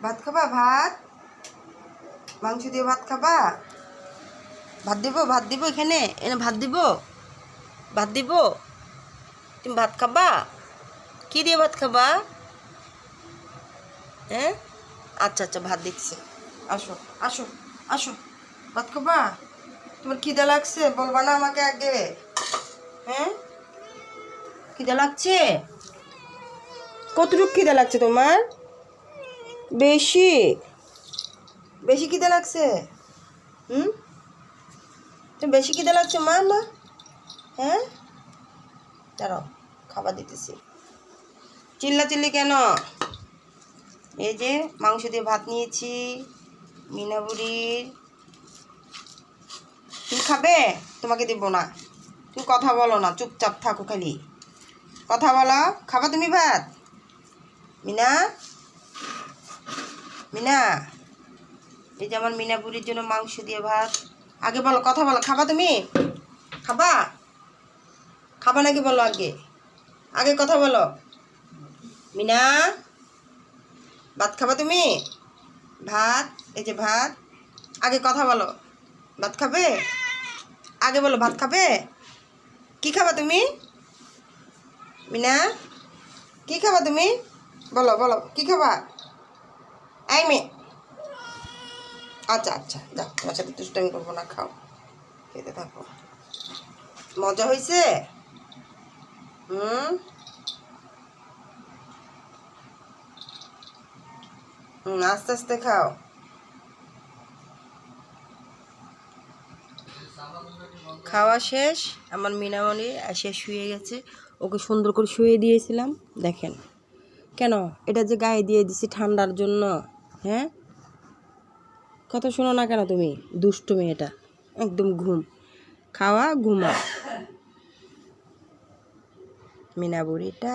ভাত খাবা? ভাত মাংস দিয়ে ভাত খাবা? ভাত দিব এখানে এনে ভাত দিব তুমি ভাত খাবা? কি দিয়ে ভাত খাবা? হ্যাঁ আচ্ছা আচ্ছা ভাত দিচ্ছি। আসো আসো আসো, ভাত খাবা? তোমার খিদে লাগছে? বলবা না আমাকে আগে? হ্যাঁ খিদে লাগছে? কতটুকু খিদে লাগছে তোমার? বেশি বেশি খিদে লাগছে? তুমি বেশি খিদে লাগছে মা? হ্যাঁ দাঁড়াও, খাবার দিতেছি। চিল্লি কেন? এই যে মাংস দিয়ে ভাত নিয়েছি মিনা বুড়ির। তুমি খাবে? তোমাকে দিব না। তুমি কথা বলো না, চুপচাপ থাকো, খালি কথা বলো। খাবা তুমি ভাত? মিনা মিনা, এই যে আমার মিনা বুড়ির জন্য মাংস দিয়ে ভাত। আগে বলো, কথা বলো। খাবা তুমি? খাবা? খাবা নাকি বলো আগে? আগে কথা বলো। মিনা, ভাত খাবা তুমি? ভাত, এই যে ভাত। আগে কথা বলো। ভাত খাবে? আগে বলো, ভাত খাবে? কি খাবা তুমি? মিনা, কি খাবা তুমি? বলো বলো, কি খাবা? এই মেয়ে, আচ্ছা আচ্ছা যাও, তোমার সাথে দুষ্টামি করবো না, খাও, খেতে থাকো। মজা হয়েছে? হুম আস্তে আস্তে খাও। খাওয়া শেষ, আমার মিনামণি এসে শুয়ে গেছে। ওকে সুন্দর করে শুয়ে দিয়েছিলাম, দেখেন। কেন এটা যে গায়ে দিয়ে দিছি ঠান্ডার জন্য? হ্যাঁ কথা শোনো না কেন তুমি? দুষ্টু মেয়েটা, একদম ঘুম। খাওয়া ঘুমা মিনা বুড়িটা।